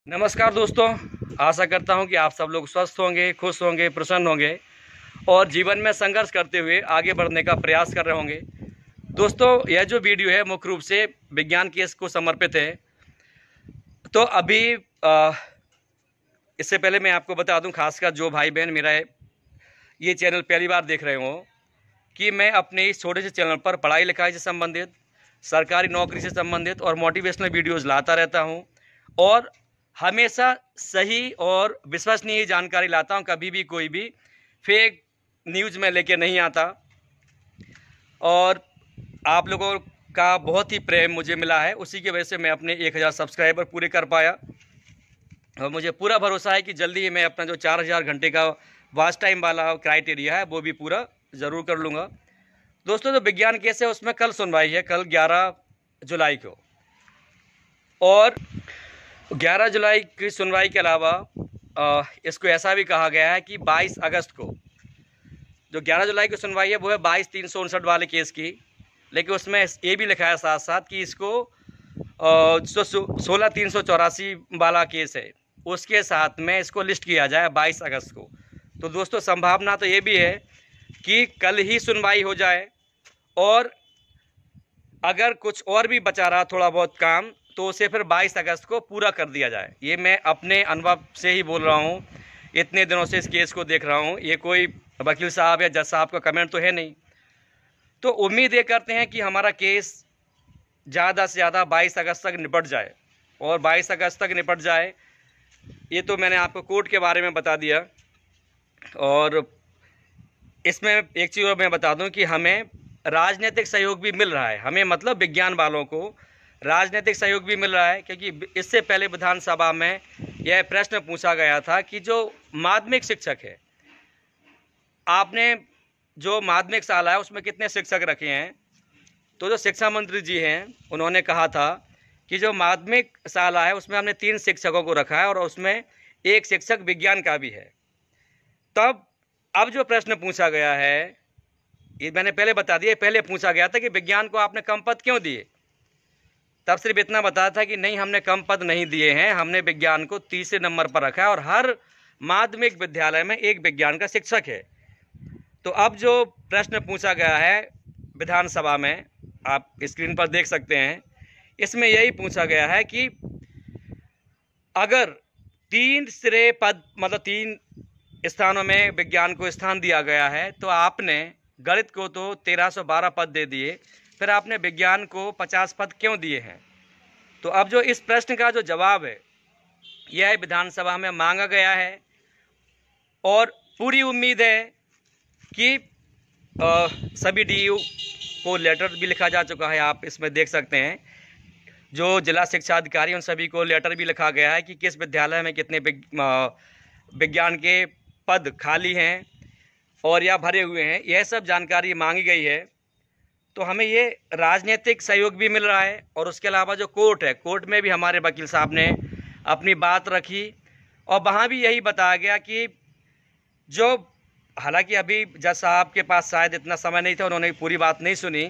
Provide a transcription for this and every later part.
नमस्कार दोस्तों, आशा करता हूं कि आप सब लोग स्वस्थ होंगे, खुश होंगे, प्रसन्न होंगे और जीवन में संघर्ष करते हुए आगे बढ़ने का प्रयास कर रहे होंगे। दोस्तों, यह जो वीडियो है मुख्य रूप से विज्ञान केस को समर्पित है। तो अभी इससे पहले मैं आपको बता दूं, खासकर जो भाई बहन मेरा ये चैनल पहली बार देख रहे हों, कि मैं अपने इस छोटे से चैनल पर पढ़ाई लिखाई से संबंधित, सरकारी नौकरी से संबंधित और मोटिवेशनल वीडियोज़ लाता रहता हूँ और हमेशा सही और विश्वसनीय जानकारी लाता हूं। कभी भी कोई भी फेक न्यूज़ में लेके नहीं आता। और आप लोगों का बहुत ही प्रेम मुझे मिला है, उसी की वजह से मैं अपने 1000 सब्सक्राइबर पूरे कर पाया और मुझे पूरा भरोसा है कि जल्दी ही मैं अपना जो 4000 घंटे का वॉच टाइम वाला क्राइटेरिया है वो भी पूरा ज़रूर कर लूँगा। दोस्तों, जो विज्ञान केस है उसमें कल सुनवाई है, कल 11 जुलाई को। और 11 जुलाई की सुनवाई के अलावा इसको ऐसा भी कहा गया है कि 22 अगस्त को, जो 11 जुलाई की सुनवाई है वो है 22,359 वाले केस की, लेकिन उसमें ये भी लिखा है साथ साथ कि इसको 16,384 वाला केस है उसके साथ में इसको लिस्ट किया जाए 22 अगस्त को। तो दोस्तों, संभावना तो ये भी है कि कल ही सुनवाई हो जाए और अगर कुछ और भी बचा रहा थोड़ा बहुत काम तो उसे फिर 22 अगस्त को पूरा कर दिया जाए। ये मैं अपने अनुभव से ही बोल रहा हूँ, इतने दिनों से इस केस को देख रहा हूँ। ये कोई वकील साहब या जज साहब का कमेंट तो है नहीं। तो उम्मीद ये करते हैं कि हमारा केस ज़्यादा से ज़्यादा 22 अगस्त तक निपट जाए और 22 अगस्त तक निपट जाए। ये तो मैंने आपको कोर्ट के बारे में बता दिया। और इसमें एक चीज़ और मैं बता दूं कि हमें राजनीतिक सहयोग भी मिल रहा है, हमें मतलब विज्ञान वालों को राजनीतिक सहयोग भी मिल रहा है, क्योंकि इससे पहले विधानसभा में यह प्रश्न पूछा गया था कि जो माध्यमिक शिक्षक है, आपने जो माध्यमिक शाला है उसमें कितने शिक्षक रखे हैं। तो जो शिक्षा मंत्री जी हैं उन्होंने कहा था कि जो माध्यमिक शाला है उसमें हमने 3 शिक्षकों को रखा है और उसमें 1 शिक्षक विज्ञान का भी है। तब अब जो प्रश्न पूछा गया है, ये मैंने पहले बता दिया, पहले पूछा गया था कि विज्ञान को आपने कम पद क्यों दिए। तब सिर्फ इतना बताया था कि नहीं, हमने कम पद नहीं दिए हैं, हमने विज्ञान को 30 नंबर पर रखा है और हर माध्यमिक विद्यालय में 1 विज्ञान का शिक्षक है। तो अब जो प्रश्न पूछा गया है विधानसभा में, आप स्क्रीन पर देख सकते हैं, इसमें यही पूछा गया है कि अगर 3 श्रेय पद मतलब 3 स्थानों में विज्ञान को स्थान दिया गया है तो आपने गणित को तो 1312 पद दे दिए, फिर आपने विज्ञान को 50 पद क्यों दिए हैं। तो अब जो इस प्रश्न का जो जवाब है यह विधानसभा में मांगा गया है और पूरी उम्मीद है कि सभी डीयू को लेटर भी लिखा जा चुका है। आप इसमें देख सकते हैं जो जिला शिक्षा अधिकारी उन सभी को लेटर भी लिखा गया है कि किस विद्यालय में कितने विज्ञान के पद खाली हैं और या भरे हुए हैं, यह सब जानकारी मांगी गई है। तो हमें ये राजनीतिक सहयोग भी मिल रहा है और उसके अलावा जो कोर्ट है, कोर्ट में भी हमारे वकील साहब ने अपनी बात रखी और वहाँ भी यही बताया गया कि जो, हालांकि अभी जज साहब के पास शायद इतना समय नहीं था, उन्होंने पूरी बात नहीं सुनी,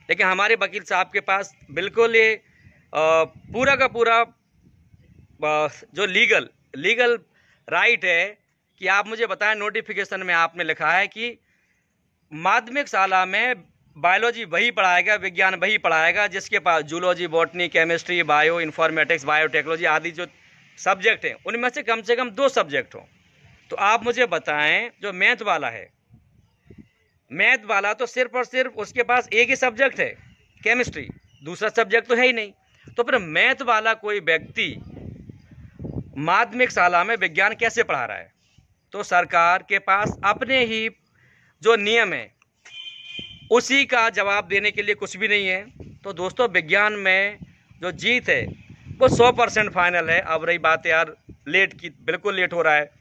लेकिन हमारे वकील साहब के पास बिल्कुल ये पूरा का पूरा जो लीगल राइट है कि आप मुझे बताएं। नोटिफिकेशन में आपने लिखा है कि माध्यमिक शाला में बायोलॉजी वही पढ़ाएगा, विज्ञान वही पढ़ाएगा जिसके पास zoology, botany, chemistry, bio informatics, biotechnology आदि जो सब्जेक्ट हैं उनमें से कम 2 सब्जेक्ट हों। तो आप मुझे बताएं, जो मैथ वाला है, मैथ वाला तो सिर्फ और सिर्फ उसके पास एक ही सब्जेक्ट है केमिस्ट्री, दूसरा सब्जेक्ट तो है ही नहीं। तो फिर मैथ वाला कोई व्यक्ति माध्यमिक शाला में विज्ञान कैसे पढ़ा रहा है। तो सरकार के पास अपने ही जो नियम है उसी का जवाब देने के लिए कुछ भी नहीं है। तो दोस्तों, विज्ञान में जो जीत है वो 100% फाइनल है। अब रही बात यार लेट की, बिल्कुल लेट हो रहा है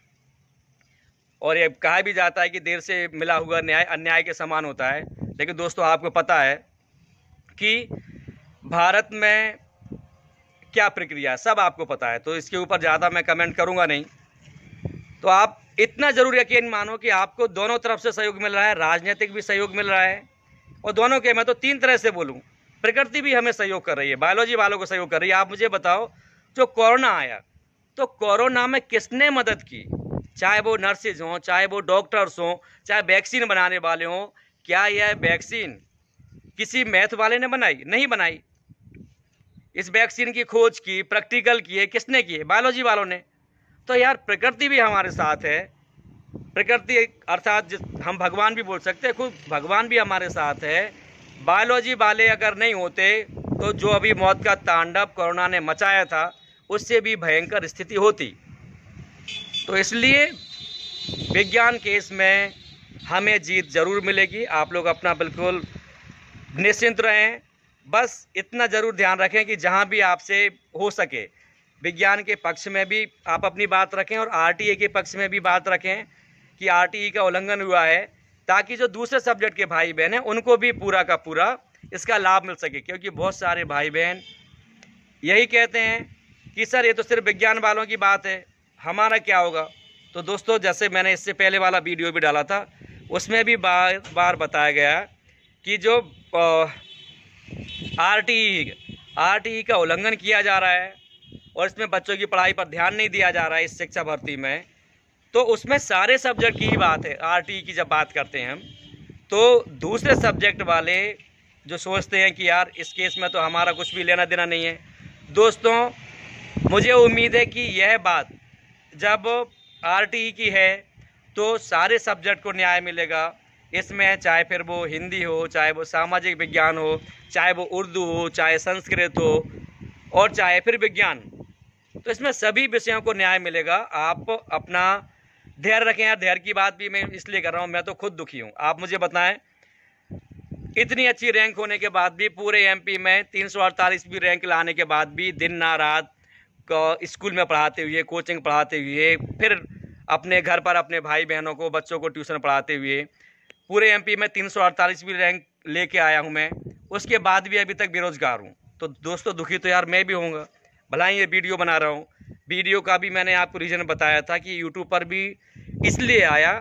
और ये कहा भी जाता है कि देर से मिला हुआ न्याय अन्याय के समान होता है। लेकिन दोस्तों, आपको पता है कि भारत में क्या प्रक्रिया है, सब आपको पता है, तो इसके ऊपर ज़्यादा मैं कमेंट करूंगा नहीं। तो आप इतना ज़रूर यकीन मानो कि आपको दोनों तरफ से सहयोग मिल रहा है, राजनीतिक भी सहयोग मिल रहा है और दोनों के, मैं तो 3 तरह से बोलूँ, प्रकृति भी हमें सहयोग कर रही है, बायोलॉजी वालों को सहयोग कर रही है। आप मुझे बताओ, जो कोरोना आया, तो कोरोना में किसने मदद की? चाहे वो नर्सेज हों, चाहे वो डॉक्टर्स हों, चाहे वैक्सीन बनाने वाले हों। क्या यह वैक्सीन किसी मैथ वाले ने बनाई? नहीं बनाई। इस वैक्सीन की खोज की, प्रैक्टिकल किए, किसने किए? बायोलॉजी वालों ने। तो यार प्रकृति भी हमारे साथ है। प्रकृति अर्थात हम भगवान भी बोल सकते हैं, खुद भगवान भी हमारे साथ है। बायोलॉजी वाले अगर नहीं होते तो जो अभी मौत का तांडव कोरोना ने मचाया था, उससे भी भयंकर स्थिति होती। तो इसलिए विज्ञान के इसमें हमें जीत ज़रूर मिलेगी। आप लोग अपना बिल्कुल निश्चिंत रहें। बस इतना ज़रूर ध्यान रखें कि जहां भी आपसे हो सके विज्ञान के पक्ष में भी आप अपनी बात रखें और आरटीई के पक्ष में भी बात रखें कि आरटीई का उल्लंघन हुआ है, ताकि जो दूसरे सब्जेक्ट के भाई बहन हैं उनको भी पूरा का पूरा इसका लाभ मिल सके। क्योंकि बहुत सारे भाई बहन यही कहते हैं कि सर ये तो सिर्फ विज्ञान वालों की बात है, हमारा क्या होगा। तो दोस्तों, जैसे मैंने इससे पहले वाला वीडियो भी डाला था, उसमें भी बार बार बताया गया कि जो आरटीई का उल्लंघन किया जा रहा है और इसमें बच्चों की पढ़ाई पर ध्यान नहीं दिया जा रहा है इस शिक्षा भर्ती में। तो उसमें सारे सब्जेक्ट की ही बात है। आरटीई की जब बात करते हैं हम, तो दूसरे सब्जेक्ट वाले जो सोचते हैं कि यार इस केस में तो हमारा कुछ भी लेना देना नहीं है। दोस्तों, मुझे उम्मीद है कि यह बात जब आरटीई की है तो सारे सब्जेक्ट को न्याय मिलेगा इसमें, चाहे फिर वो हिंदी हो, चाहे वो सामाजिक विज्ञान हो, चाहे वो उर्दू हो, चाहे संस्कृत हो और चाहे फिर विज्ञान। तो इसमें सभी विषयों को न्याय मिलेगा। आप अपना धैर्य रखें। यार धैर्य की बात भी मैं इसलिए कर रहा हूँ, मैं तो खुद दुखी हूँ। आप मुझे बताएं, इतनी अच्छी रैंक होने के बाद भी, पूरे एमपी में 348वीं रैंक लाने के बाद भी, दिन ना रात स्कूल में पढ़ाते हुए, कोचिंग पढ़ाते हुए, फिर अपने घर पर अपने भाई बहनों को, बच्चों को ट्यूशन पढ़ाते हुए पूरे एमपी में 348वीं रैंक लेके आया हूँ मैं, उसके बाद भी अभी तक बेरोजगार हूँ। तो दोस्तों, दुखी तो यार मैं भी होऊंगा, भला ही ये वीडियो बना रहा हूँ। वीडियो का भी मैंने आपको रीज़न बताया था कि यूट्यूब पर भी इसलिए आया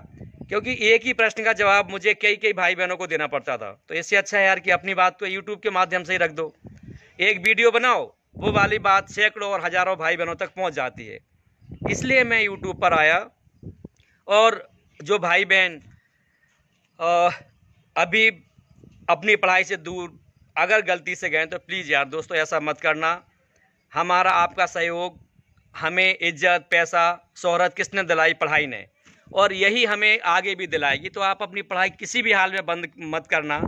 क्योंकि एक ही प्रश्न का जवाब मुझे कई भाई बहनों को देना पड़ता था। तो इससे अच्छा है यार कि अपनी बात तो यूट्यूब के माध्यम से ही रख दो। एक वीडियो बनाओ, वो वाली बात सैकड़ों और हज़ारों भाई बहनों तक पहुँच जाती है। इसलिए मैं यूट्यूब पर आया। और जो भाई बहन अभी अपनी पढ़ाई से दूर अगर गलती से गए तो प्लीज़ यार दोस्तों ऐसा मत करना। हमारा आपका सहयोग हमें इज्जत, पैसा, शोहरत किसने दिलाई? पढ़ाई ने, और यही हमें आगे भी दिलाएगी। तो आप अपनी पढ़ाई किसी भी हाल में बंद मत करना।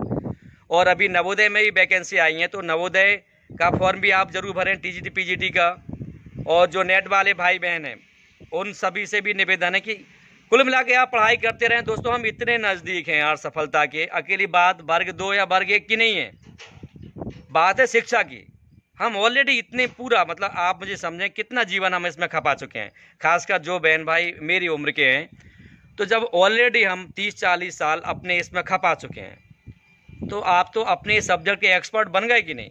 और अभी नवोदय में भी वैकेंसी आई हैं, तो नवोदय का फॉर्म भी आप ज़रूर भरें, टीजीटी पीजीटी का। और जो नेट वाले भाई बहन हैं उन सभी से भी निवेदन है कि कुल मिला के आप पढ़ाई करते रहें। दोस्तों, हम इतने नज़दीक हैं यार सफलता के। अकेली बात वर्ग 2 या वर्ग 1 की नहीं है, बात है शिक्षा की। हम ऑलरेडी इतने पूरा, मतलब आप मुझे समझें कितना जीवन हम इसमें खपा चुके हैं। खासकर जो बहन भाई मेरी उम्र के हैं, तो जब ऑलरेडी हम 30-40 साल अपने इसमें खपा चुके हैं, तो आप तो अपने सब्जेक्ट के एक्सपर्ट बन गए कि नहीं।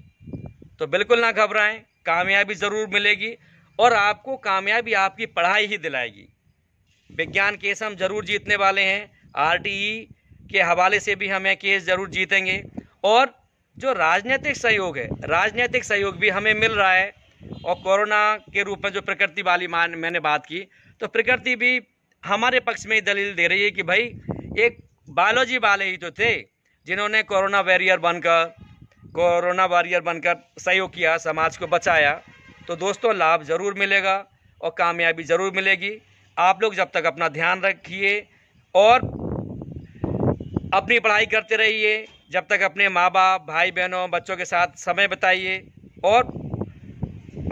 तो बिल्कुल ना घबराएं, कामयाबी ज़रूर मिलेगी और आपको कामयाबी आपकी पढ़ाई ही दिलाएगी। विज्ञान केस हम जरूर जीतने वाले हैं। आरटीई के हवाले से भी हमें केस ज़रूर जीतेंगे। और जो राजनीतिक सहयोग है, राजनीतिक सहयोग भी हमें मिल रहा है। और कोरोना के रूप में जो प्रकृति वाली मैंने बात की, तो प्रकृति भी हमारे पक्ष में दलील दे रही है कि भाई एक बायोलॉजी वाले ही तो थे जिन्होंने कोरोना वॉरियर बनकर सहयोग किया, समाज को बचाया। तो दोस्तों, लाभ ज़रूर मिलेगा और कामयाबी ज़रूर मिलेगी। आप लोग जब तक अपना ध्यान रखिए और अपनी पढ़ाई करते रहिए, जब तक अपने माँ बाप, भाई बहनों, बच्चों के साथ समय बिताइए और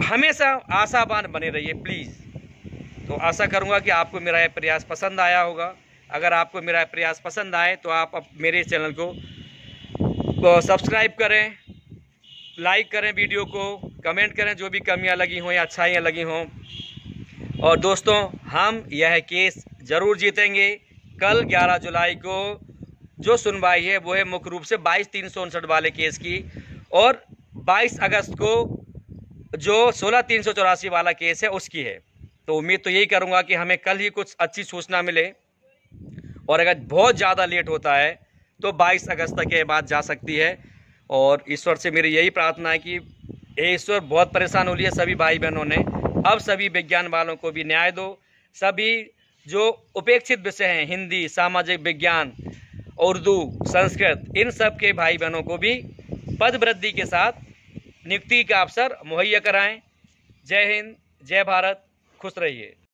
हमेशा आशावान बने रहिए प्लीज़। तो आशा करूँगा कि आपको मेरा यह प्रयास पसंद आया होगा। अगर आपको मेरा प्रयास पसंद आए तो आप मेरे चैनल को सब्सक्राइब करें, लाइक करें, वीडियो को कमेंट करें जो भी कमियां लगी हों या अच्छाइयाँ लगी हों। और दोस्तों, हम यह केस ज़रूर जीतेंगे। कल 11 जुलाई को जो सुनवाई है वो है मुख्य रूप से 22,359 वाले केस की, और 22 अगस्त को जो 16,384 वाला केस है उसकी है। तो उम्मीद तो यही करूंगा कि हमें कल ही कुछ अच्छी सूचना मिले, और अगर बहुत ज़्यादा लेट होता है तो 22 अगस्त तक ये बात जा सकती है। और ईश्वर से मेरी यही प्रार्थना है कि ये ईश्वर बहुत परेशान हो लिए सभी भाई बहनों ने। अब सभी विज्ञान वालों को भी न्याय दो। सभी जो उपेक्षित विषय हैं, हिंदी, सामाजिक विज्ञान, उर्दू, संस्कृत, इन सब के भाई बहनों को भी पद वृद्धि के साथ नियुक्ति का अवसर मुहैया कराएं। जय हिंद, जय भारत, खुश रहिए।